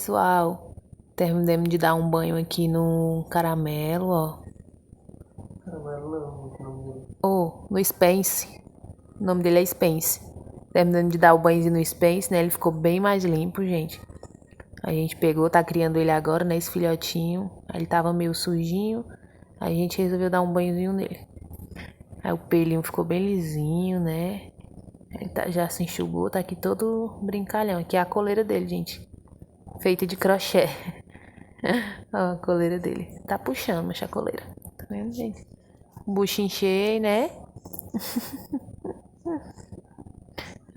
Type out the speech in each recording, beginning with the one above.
pessoal, terminamos de dar um banho aqui no caramelo, ó. Caramelo não, Oh, no Spence. O nome dele é Spence. Terminando de dar o banhozinho no Spence, né? Ele ficou bem mais limpo, gente. A gente pegou, tá criando ele agora, né? Esse filhotinho. Ele tava meio sujinho. A gente resolveu dar um banhozinho nele. Aí o pelinho ficou bem lisinho, né? Ele já se enxugou, tá aqui todo brincalhão. Aqui é a coleira dele, gente. Feita de crochê. Ó, a coleira dele. Tá puxando, mas a coleira. Tá vendo, gente? Buchinho cheio, né?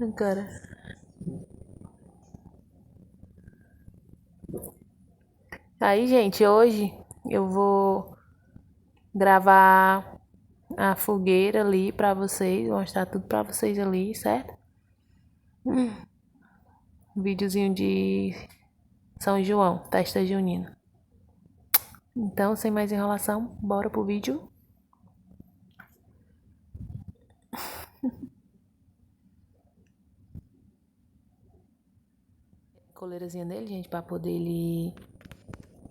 Agora. Aí, gente, hoje eu vou gravar a fogueira ali pra vocês. Mostrar tudo pra vocês ali, certo? Videozinho de São João, festa junina. Então, sem mais enrolação, bora pro vídeo. Coleirazinha nele, gente, pra poder ele...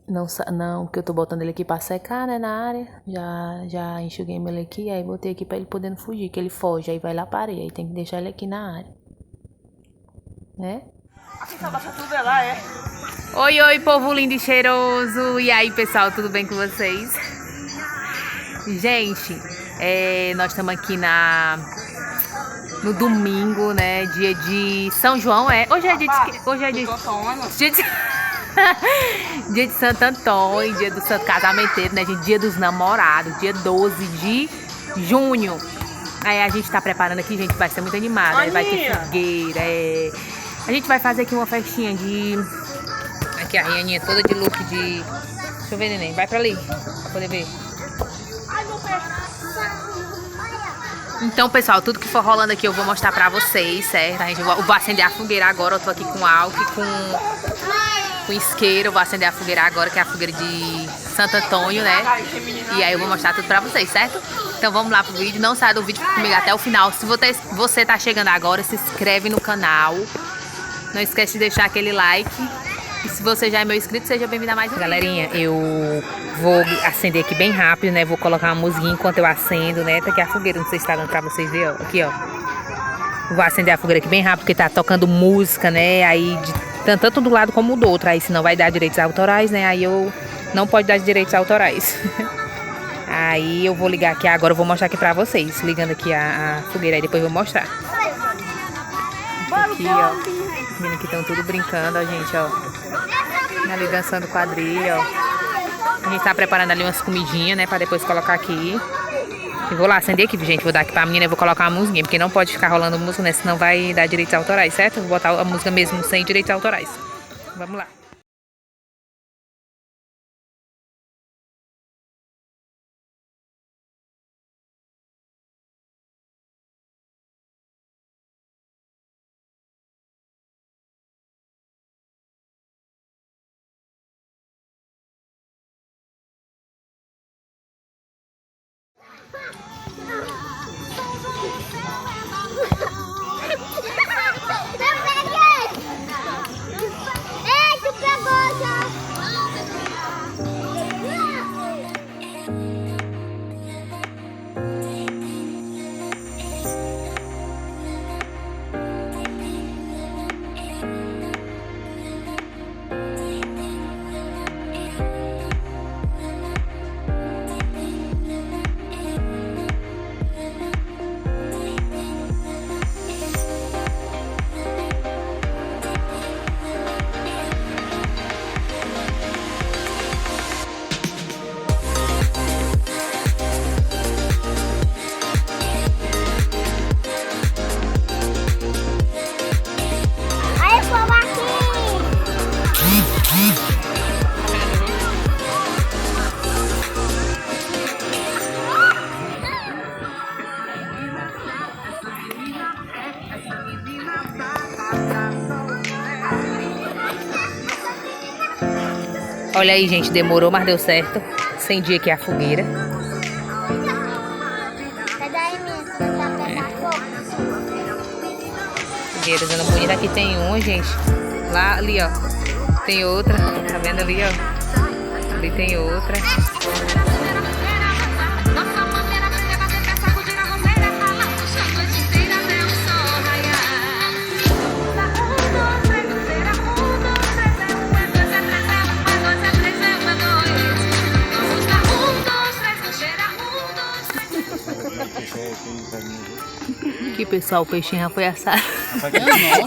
Não, que eu tô botando ele aqui pra secar, né, na área. Já enxuguei ele aqui, aí botei aqui pra ele poder não fugir, que ele foge, aí vai lá pra areia. Aí tem que deixar ele aqui na área. Né? Oi, oi, povo lindo e cheiroso. E aí, pessoal, tudo bem com vocês? Gente, nós estamos aqui no domingo, né? Dia de São João, Hoje é dia de... Hoje é dia de... Dia de Santo Antônio, dia do Santo Casamenteiro, né, gente? Dia dos namorados, dia 12 de junho. Aí a gente tá preparando aqui, gente, vai ser muito animado, né? Vai ter fogueira, A gente vai fazer aqui uma festinha de... Aqui a Rianinha toda de look de... Deixa eu ver, neném, vai pra ali, pra poder ver. Então, pessoal, tudo que for rolando aqui eu vou mostrar pra vocês, certo? Eu vou acender a fogueira agora, eu tô aqui com álcool e com isqueiro. Eu vou acender a fogueira agora, que é a fogueira de Santo Antônio, né? E aí eu vou mostrar tudo pra vocês, certo? Então vamos lá pro vídeo. Não saia do vídeo comigo até o final. Se você tá chegando agora, se inscreve no canal. Não esquece de deixar aquele like. E se você já é meu inscrito, seja bem-vindo a mais um vídeo. Galerinha, eu vou acender aqui bem rápido, né? Vou colocar uma musiquinha enquanto eu acendo, né? Tá aqui a fogueira, não sei se tá dando pra vocês verem, ó. Aqui, ó. Vou acender a fogueira aqui bem rápido, porque tá tocando música, né? Aí, tanto do lado como do outro. Aí, senão vai dar direitos autorais, né? Aí eu não pode dar direitos autorais. Aí eu vou ligar aqui agora, eu vou mostrar aqui pra vocês. Ligando aqui a fogueira, aí depois eu vou mostrar. Aqui, ó. Os meninos que estão tudo brincando, ó, gente, ó. Ali dançando quadrilha, ó. A gente tá preparando ali umas comidinhas, né? Pra depois colocar aqui. Eu vou lá acender aqui, gente. Vou dar aqui pra menina e vou colocar uma musiquinha. Porque não pode ficar rolando música, né? Senão vai dar direitos autorais, certo? Vou botar a música mesmo sem direitos autorais. Vamos lá. Olha aí, gente, demorou, mas deu certo. Acendi aqui a fogueira. Fogueira dando bonita. Aqui tem um, gente. Lá, ali, ó. Tem outra, tá vendo ali, ó? Ali tem outra. Aqui, pessoal, o peixinho já foi assado.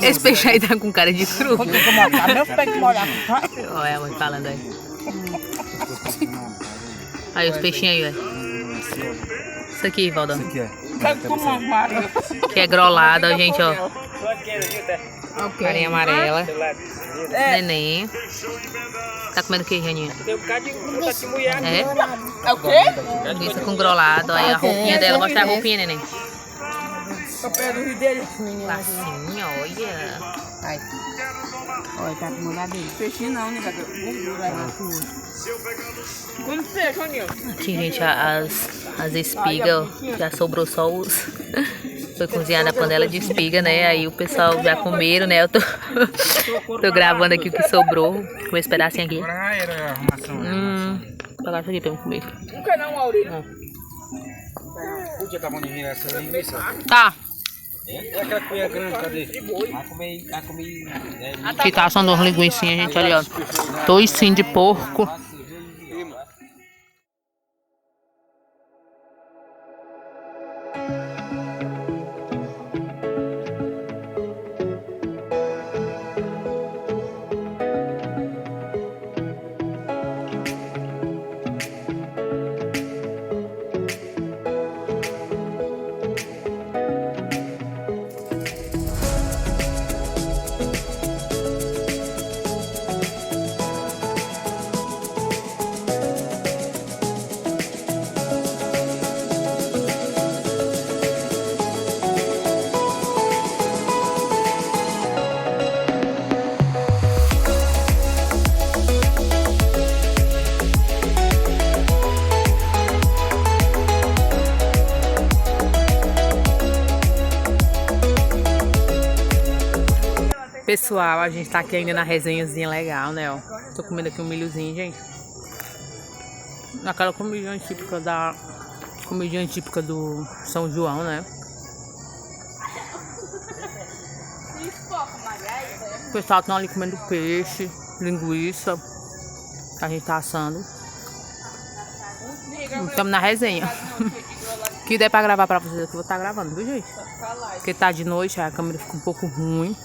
Esse peixe aí tá com cara de cru. Olha a mãe falando aí. Aí os peixinhos aí, ó. Isso aqui, Valdão. Isso aqui é. Que é grolado, ó, gente, ó. Carinha amarela. Neném. Tá comendo o que, Janinha? É? É o quê? Linguiça com grolado. Aí a roupinha dela. Mostra a roupinha, neném. Lacinho, olha. Ai. Olha, tá com molhadinho. Peixinho não, né? Gordura. Quanto peixe, Aninho? Aqui, gente, as espigas, ó, já sobrou só os... Foi cozinhar na panela de espiga, né? Aí o pessoal já comeram, né? Eu tô gravando aqui o que sobrou. Com esse pedacinho aqui. Vou pegar isso aqui pra eu comer. Nunca não, Maurício. Podia dar uma de virar essa linguiça. Tá. É aquela colher grande, cadê? Vai comer. Aqui tá só duas linguiçinhas, gente, ali, ó. Toicinho de porco. Pessoal, a gente tá aqui ainda na resenhazinha legal, né, ó. Tô comendo aqui um milhozinho, gente. Aquela comidinha típica do São João, né? O pessoal tá ali comendo peixe, linguiça, que a gente tá assando. Estamos na resenha. O que der pra gravar pra vocês aqui, eu vou estar gravando, viu, gente? Porque tá de noite, a câmera fica um pouco ruim.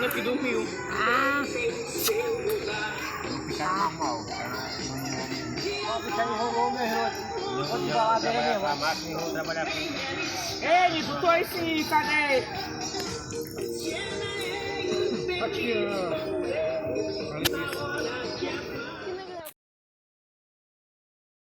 Aqui do rio. Ei, tu tô aí sim, cadê? Aqui, ó.